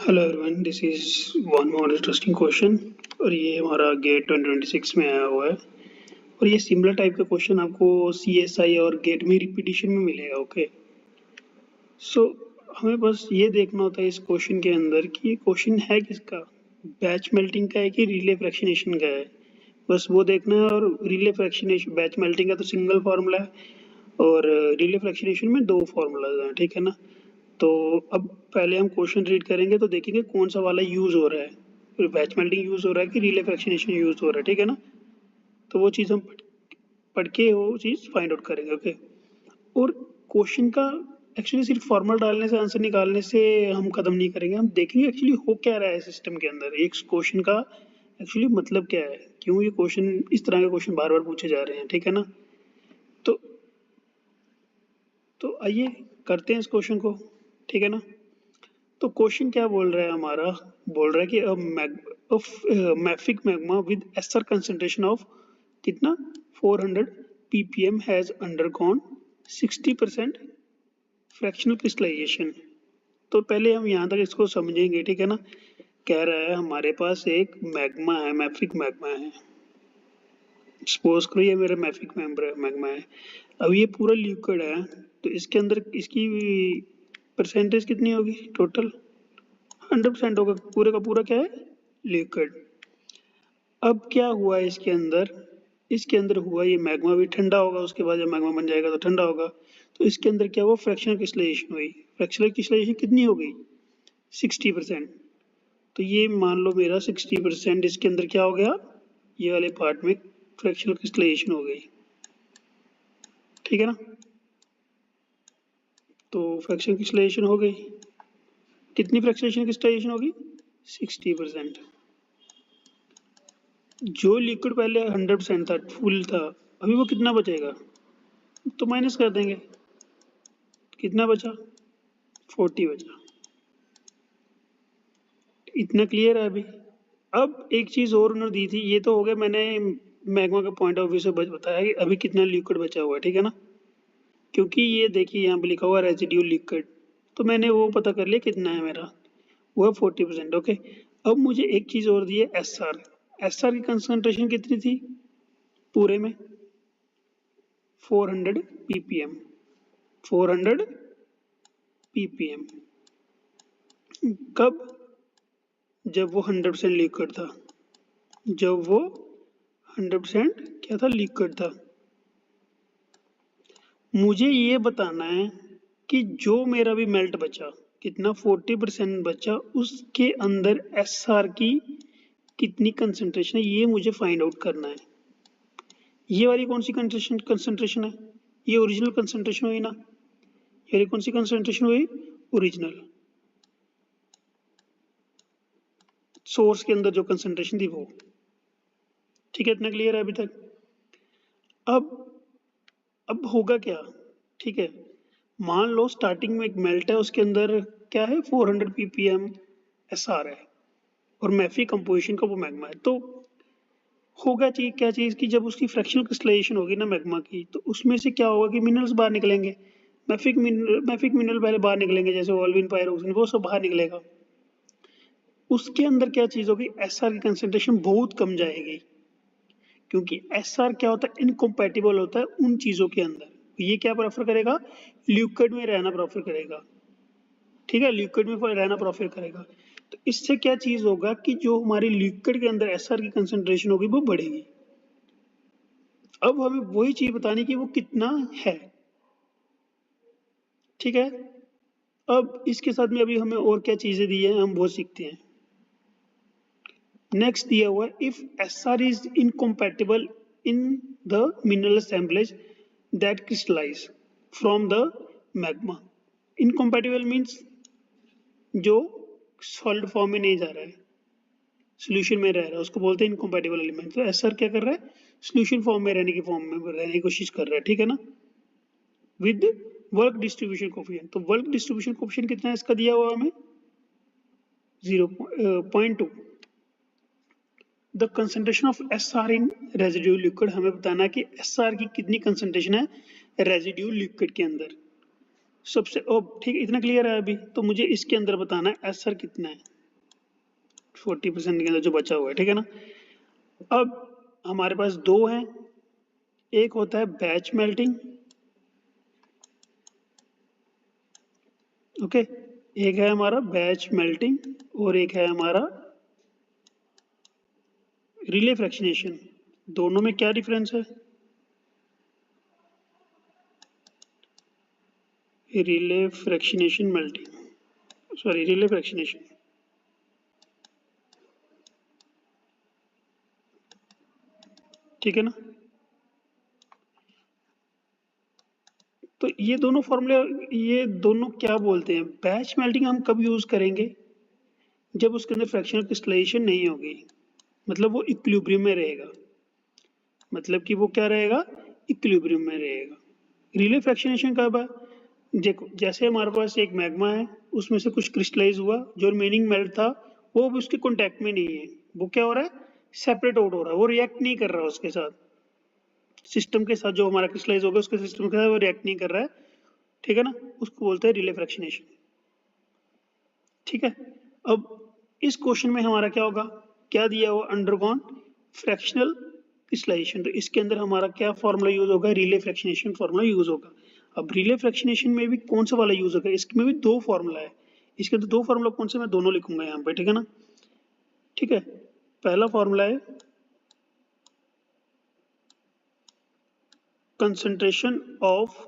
Hello everyone, this is one more interesting question. और ये हमारा गेट 2026 में आया हुआ है। और ये सिमिलर टाइप का क्वेश्चन आपको सीएसआई और गेट में रिपीटिशन में मिलेगा। ओके, सो हमें बस ये देखना होता है इस क्वेश्चन के अंदर कि ये क्वेश्चन है किसका, बैच मेल्टिंग का है कि रिले फ्रैक्शनेशन का है। बस वो देखना है। और रिले फ्रैक्शनेशन, बैच मेल्टिंग का तो सिंगल फार्मूला है और रिले फ्रैक्शनेशन में दो फार्मूलाज हैं, ठीक है ना। तो अब पहले हम क्वेश्चन रीड करेंगे तो देखेंगे कौन सा वाला यूज हो रहा है, फिर बैच मेल्टिंग यूज हो रहा है कि रिले फ्रैक्शनेशन यूज हो रहा है, ठीक है ना। तो वो चीज़ हम पढ़ के वो चीज़ फाइंड आउट करेंगे। ओके, और क्वेश्चन का एक्चुअली सिर्फ फॉर्मूला डालने से, आंसर निकालने से हम खत्म नहीं करेंगे। हम देखेंगे एक्चुअली हो क्या रहा है सिस्टम के अंदर, एक क्वेश्चन का एक्चुअली मतलब क्या है, क्यों ये क्वेश्चन, इस तरह के क्वेश्चन बार बार पूछे जा रहे हैं, ठीक है ना। तो तो आइए करते हैं इस क्वेश्चन को, ठीक है ना। तो क्वेश्चन क्या बोल रहा है हमारा, बोल रहा है कि mafic magma with Sr concentration of कितना 400 ppm has undergone 60% fractional crystallization. तो पहले हम यहाँ तक इसको समझेंगे, ठीक है ना। कह रहा है हमारे पास एक मैग्मा है, मैफिक मैग्मा है। सपोज करो ये मेरा मैफिक मैग्मा है। अब ये पूरा लिक्विड है, तो इसके अंदर इसकी परसेंटेज कितनी होगी, टोटल 100% होगा। पूरे का पूरा क्या है, लिक्विड। अब क्या हुआ है इसके अंदर, इसके अंदर हुआ ये मैग्मा भी ठंडा होगा, उसके बाद जब मैग्मा बन जाएगा तो ठंडा होगा। तो इसके अंदर क्या हुआ, फ्रैक्शनल क्रिस्टलाइजेशन हुई। फ्रैक्शनल क्रिस्टलाइजेशन कितनी हो गई, 60%। तो ये मान लो मेरा 60% इसके अंदर क्या हो गया, ये वाले पार्ट में फ्रैक्शनल क्रिस्टलाइजेशन हो गई, ठीक है ना। तो फ्रैक्शनल क्रिस्टलाइजेशन हो गई, कितनी फ्रैक्शनल क्रिस्टलाइजेशन होगी, 60%। जो लिक्विड पहले 100% था, फुल था, अभी वो कितना बचेगा, तो माइनस कर देंगे, कितना बचा, 40 बचा। इतना क्लियर है अभी। अब एक चीज और उन्होंने दी थी, ये तो हो गया मैंने मैग्मा के पॉइंट ऑफ व्यू से बताया कि अभी कितना लिक्विड बचा हुआ है, ठीक है ना। क्योंकि ये देखिए यहाँ पे लिखा हुआ रेजिड्यू लिक्विड, तो मैंने वो पता कर लिया कितना है मेरा, वो है 40%। ओके, अब मुझे एक चीज और दी है, एसआर। एसआर की कंसंट्रेशन कितनी थी पूरे में, 400 ppm, 400 ppm। कब, जब वो 100% लिक्विड था, जब वो 100% क्या था, लिक्विड था। मुझे ये बताना है कि जो मेरा भी मेल्ट बचा, कितना 40% बचा, उसके अंदर एसआर की कितनी कंसंट्रेशन है, ये मुझे फाइंड आउट करना है। ये वाली कौन सी कंसंट्रेशन है, ये ओरिजिनल कंसंट्रेशन हुई ना, ये वाली कौन सी कंसंट्रेशन हुई, ओरिजिनल, सोर्स के अंदर जो कंसंट्रेशन थी वो, ठीक है। इतना क्लियर है अभी तक। अब होगा क्या, ठीक है। मान लो स्टार्टिंग में एक मेल्ट है, उसके अंदर क्या है, 400 ppm एसआर है, और मैफी कंपोजिशन का वो मैग्मा है। तो होगा चीज, क्या चीज की, जब उसकी फ्रैक्शनल क्रिस्टलाइजेशन होगी ना मैग्मा की, तो उसमें से क्या होगा कि मिनरल्स बाहर निकलेंगे। मैफिक मिनरल पहले बाहर निकलेंगे, जैसे ओल्विन, पायरोक्सिन, वो सब बाहर निकलेगा। उसके अंदर क्या चीज होगी, एसआर की कंसेंट्रेशन बहुत कम जाएगी, क्योंकि एसआर क्या होता है, इनकम्पैटिबल होता है उन चीजों के अंदर। ये क्या प्रेफर करेगा, लिक्विड में रहना प्रेफर करेगा, ठीक है, लिक्विड में रहना प्रेफर करेगा। तो इससे क्या चीज होगा कि जो हमारी लिक्विड के अंदर एसआर की कंसेंट्रेशन होगी वो बढ़ेगी। अब हमें वही चीज बतानी कि वो कितना है, ठीक है। अब इसके साथ में अभी हमें और क्या चीजें दी है, हम वो सीखते हैं। नेक्स्ट दिया हुआ है, if SR is incompatible in the mineral assemblage that crystallize from the magma। Incompatible means जो सॉलिड फॉर्म में नहीं जा रहा है, सोल्यूशन में रह रहा है, उसको बोलते हैं इनकम्पैटिबल एलिमेंट। तो एसआर क्या कर रहा है, सोल्यूशन फॉर्म में रहने की, फॉर्म में रहने की कोशिश कर रहा है, ठीक है ना, विद वर्क डिस्ट्रीब्यूशन कोफिशिएंट। तो वर्क डिस्ट्रीब्यूशन कोफिशिएंट कितना है इसका दिया हुआ हमें, 0.2। The concentration of SR in residue liquid, हमें बताना है कि एसआर की कितनी कंसंट्रेशन है रेजिड्यू लिक्विड के अंदर। सबसे ठीक, इतना क्लियर है अभी। तो मुझे इसके अंदर बताना है एसआर कितना है। 40% के अंदर जो बचा हुआ है, ठीक है ना। अब हमारे पास दो हैं, एक होता है बैच मेल्टिंग, ओके, एक है हमारा बैच मेल्टिंग और एक है हमारा रिले फ्रैक्शनेशन। दोनों में क्या डिफरेंस है? Relay fractionation melting, sorry relay fractionation, ठीक है ना। तो ये दोनों फॉर्मूले, ये दोनों क्या बोलते हैं, बैच मेल्टिंग हम कब यूज करेंगे? जब उसके अंदर फ्रैक्शनल क्रिस्टलाइजेशन नहीं होगी, मतलब वो इक्विलिब्रियम में रहेगा, मतलब कि वो क्या रहेगा, इक्विलिब्रियम में रहेगा। रिले फ्रैक्शनेशन कब है? देखो जैसे हमारे पास एक मैग्मा है, उसमें से कुछ क्रिस्टलाइज हुआ, जो रिमेनिंग मेल्ट था वो अब उसके कॉन्टेक्ट में नहीं है, वो क्या हो रहा है, सेपरेट आउट हो रहा है, वो रिएक्ट नहीं कर रहा उसके साथ, सिस्टम के साथ जो हमारा क्रिस्टलाइज होगा उसके सिस्टम के साथ वो रिएक्ट नहीं कर रहा है, ठीक है ना, उसको बोलते हैं रिले फ्रैक्शनेशन, ठीक है। अब इस क्वेश्चन में हमारा क्या होगा, क्या दिया हुआ, अंडरगॉन फ्रैक्शनल क्रिस्टलाइजेशन, तो इसके अंदर हमारा क्या फॉर्मूला यूज होगा, रिले फ्रैक्शनेशन फॉर्मूला यूज होगा। अब रिले फ्रैक्शनेशन में भी कौन सा वाला यूज होगा, इसमें भी दो फॉर्मूला है, इसके अंदर दो फॉर्मूला कौन से, मैं दोनों लिखूंगा यहाँ पे, ठीक है ना। ठीक है, पहला फॉर्मूला है कंसंट्रेशन ऑफ,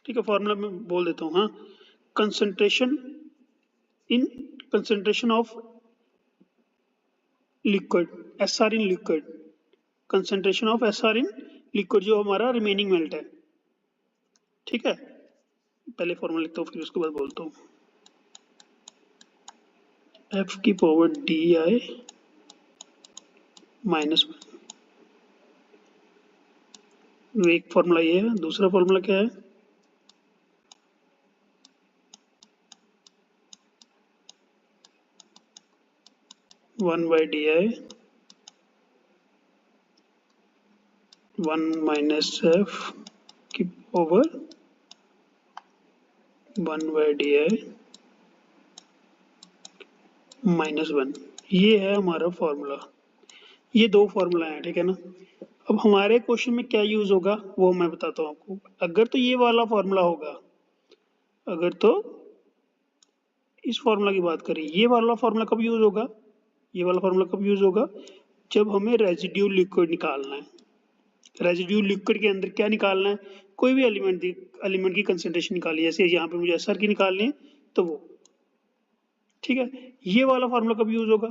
ठीक है, फॉर्मूला मैं बोल देता हूँ, हाँ, concentration in, concentration of liquid, SR in liquid, concentration of SR in liquid जो हमारा रिमेनिंग मेल्ट है, ठीक है। पहले फॉर्मूला लिखता हूँ फिर उसके बाद बोलता हूँ, एफ की पावर डी आई -1, एक फॉर्मूला ये है, दूसरा फॉर्मूला क्या है, one by D I 1 - F की पावर 1 बाई डी आई -1, ये है हमारा फॉर्मूला, ये दो फॉर्मूला है, ठीक है ना। अब हमारे क्वेश्चन में क्या यूज होगा वो मैं बताता हूँ आपको। अगर तो ये वाला फॉर्मूला होगा, अगर तो इस फॉर्मूला की बात करें, ये वाला फॉर्मूला कब यूज होगा, ये वाला फॉर्मूला कब यूज होगा, जब हमें रेजिड्यू लिक्विड निकालना है। रेजिड्यू लिक्विड के अंदर क्या निकालना है, कोई भी एलिमेंट की कंसेंट्रेशन निकाली, जैसे यहाँ पे मुझे एसआर की निकालनी है तो वो, ठीक है। ये वाला फॉर्मूला कब यूज होगा,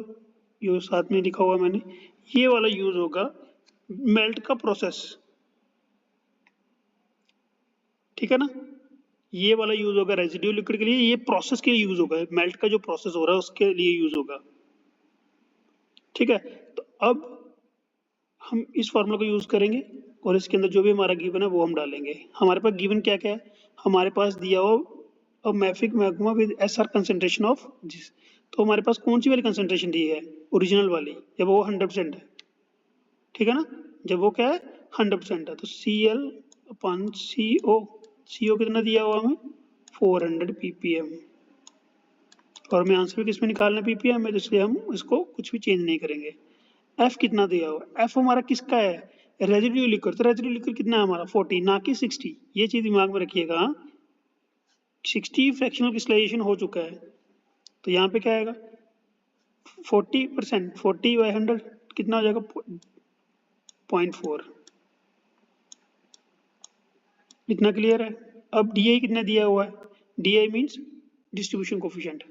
ये साथ में लिखा हुआ मैंने, ये वाला यूज होगा मेल्ट का प्रोसेस, ठीक है ना। ये वाला यूज होगा रेजिड्यू लिक्विड के लिए, ये प्रोसेस के लिए यूज होगा, मेल्ट का जो प्रोसेस हो रहा है उसके लिए यूज होगा, ठीक है। तो अब हम इस फॉर्मूला को यूज करेंगे और इसके अंदर जो भी हमारा गिवन है वो हम डालेंगे। हमारे पास गिवन क्या क्या है, हमारे पास दिया हो mafic magma with SR concentration of this, तो हमारे पास कौन सी वाली कंसेंट्रेशन दी है, ओरिजिनल वाली, जब वो 100% है, ठीक है ना। जब वो क्या है 100% है, तो Cl/CO, CO कितना दिया हुआ हमें 400 ppm, और हमें आंसर भी किसमें निकालना है, ppm में, तो इसलिए हम इसको कुछ भी चेंज नहीं करेंगे। एफ कितना दिया हुआ, एफ हमारा किसका है, रेजिड्यू लिक्विड, तो रेजिड्यू लिक्विड कितना है हमारा 40, ना कि 60, ये चीज दिमाग में रखिएगा, 60 फ्रैक्शनल क्रिस्टलाइजेशन हो चुका है, तो यहाँ पे क्या आएगा 40%, 40/100 कितना हो जाएगा 0.4, इतना क्लियर है। अब डी आई कितना दिया हुआ है, D I means distribution coefficient,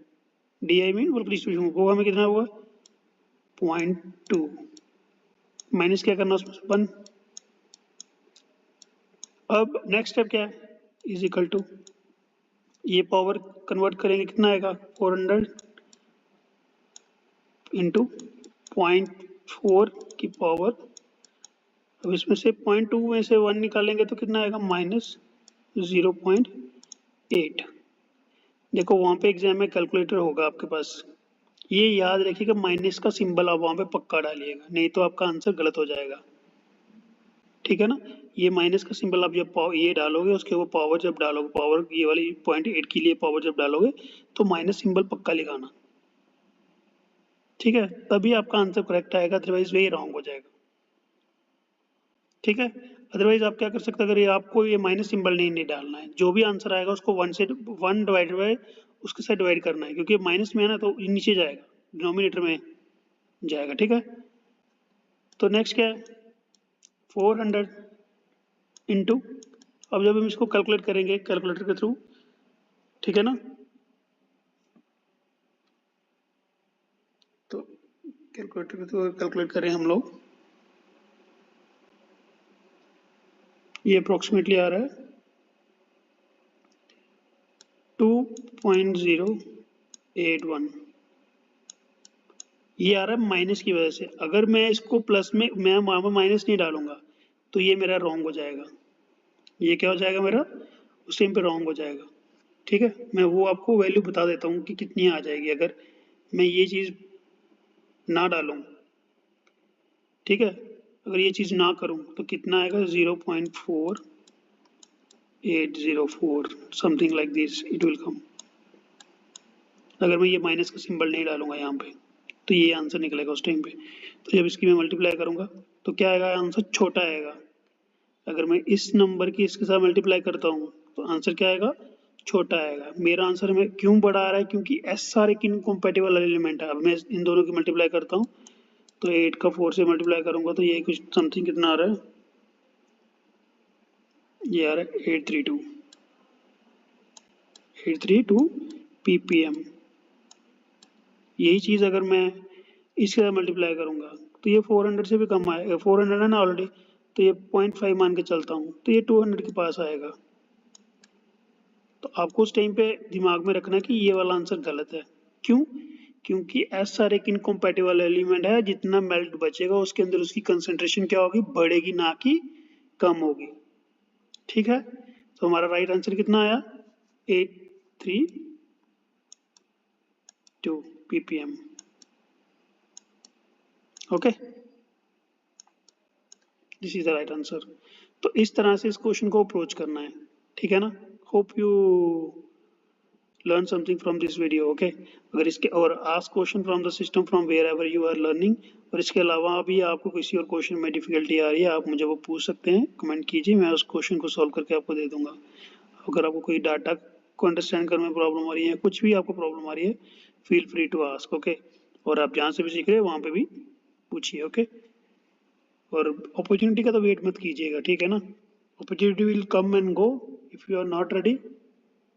D I mean बल्कि डिस्ट्रीब्यूशन, वो हमें कितना हुआ 0.2, माइनस क्या करना उसमें 1। अब नेक्स्ट स्टेप क्या है, इज इक्वल टू, ये पावर कन्वर्ट करेंगे कितना आएगा 400 इंटू 0.4 की पावर, अब इसमें से 0.2 में से 1 निकालेंगे तो कितना आएगा -0.8। देखो वहां पे एग्जाम में कैलकुलेटर होगा आपके पास, ये याद रखिएगा माइनस का सिंबल आप वहां पे पक्का डालिएगा, नहीं तो आपका आंसर गलत हो जाएगा, ठीक है ना। ये माइनस का सिंबल आप जब ये डालोगे, उसके वो पावर जब डालोगे, पावर ये वाली 0.8 के लिए पावर जब डालोगे तो माइनस सिंबल पक्का लगाना, ठीक है, तभी आपका आंसर करेक्ट आएगा, अदरवाइज वही रॉन्ग हो जाएगा। ठीक है, अदरवाइज आप क्या कर सकते हैं, अगर ये आपको ये माइनस सिंबल नहीं डालना है, जो भी आंसर आएगा उसको 1 डिवाइडेड बाय उसके साथ डिवाइड करना है, क्योंकि माइनस में है ना तो नीचे जाएगा, डिनोमिनेटर में जाएगा। ठीक है, तो नेक्स्ट क्या है, 400 इंटू, अब जब हम इसको कैलकुलेट करेंगे कैलकुलेटर के थ्रू, ठीक है ना, तो कैलकुलेटर के थ्रू कैलकुलेट करें हम लोग, ये अप्रोक्सीमेटली आ रहा है 2.081, ये आ रहा है माइनस की वजह से। अगर मैं इसको प्लस में, मैं वहां पर माइनस नहीं डालूंगा तो ये मेरा रॉन्ग हो जाएगा, ये क्या हो जाएगा मेरा, उस टाइम पे रॉन्ग हो जाएगा। ठीक है, मैं वो आपको वैल्यू बता देता हूँ कि कितनी आ जाएगी अगर मैं ये चीज़ ना डालूं। ठीक है, अगर ये चीज़ ना करूं तो कितना आएगा, 0.4804 something like this it will come. अगर मैं ये माइनस का सिंबल नहीं डालूंगा यहाँ पे तो ये आंसर निकलेगा उस टाइम पे। तो जब इसकी मैं मल्टीप्लाई करूंगा तो क्या आएगा, आंसर छोटा आएगा। अगर मैं इस नंबर की इसके साथ मल्टीप्लाई करता हूँ तो आंसर क्या आएगा, छोटा आएगा। मेरा आंसर में क्यों बड़ा आ रहा है, क्योंकि एस सारे एक इनकम्पेटिबल एलिमेंट है। अब मैं इन दोनों की मल्टीप्लाई करता हूँ तो 8 का 4 से मल्टीप्लाई करूंगा तो ये कुछ समथिंग कितना आ रहा है, ये आ रहा है 832 ppm। यही चीज़ अगर मैं इसके साथ मल्टीप्लाई करूंगा तो ये 400 से भी कम आएगा, 400 है ना ऑलरेडी, तो ये 0.5 मान के चलता हूँ तो ये 200 के पास आएगा। तो आपको उस टाइम पे दिमाग में रखना है कि ये वाला आंसर गलत है। क्यों, क्योंकि एस आर एक इनकम्पैटिबल एलिमेंट है, जितना मेल्ट बचेगा उसके अंदर उसकी कंसंट्रेशन क्या होगी, बढ़ेगी ना कि कम होगी। ठीक है, तो हमारा राइट आंसर कितना आया, 832 ppm। Okay, this is the right answer. तो इस तरह से इस क्वेश्चन को अप्रोच करना है। ठीक है ना, hope you learn something from this video, okay? अगर इसके और ask question from the system from wherever you are learning। और इसके अलावा भी आपको किसी और क्वेश्चन में डिफिकल्टी आ रही है, आप मुझे वो पूछ सकते हैं, कमेंट कीजिए, मैं उस क्वेश्चन को सॉल्व करके आपको दे दूंगा। अगर आपको कोई डाटा को अंडरस्टैंड करने में प्रॉब्लम आ रही है, कुछ भी आपको प्रॉब्लम आ रही है, feel free to ask, okay? और आप जहाँ से भी सीख रहे हैं वहाँ पे भी पूछिए, ओके? और अपॉर्चुनिटी का तो वेट मत कीजिएगा, ठीक है ना? Opportunity will come and go, if you are not ready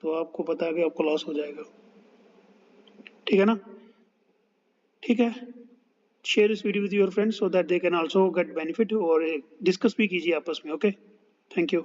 तो आपको पता है कि आपको लॉस हो जाएगा। ठीक है ना, ठीक है, शेयर इस video with your friends so that they can also get benefit, और डिस्कस भी कीजिए आपस में, ओके? Thank you.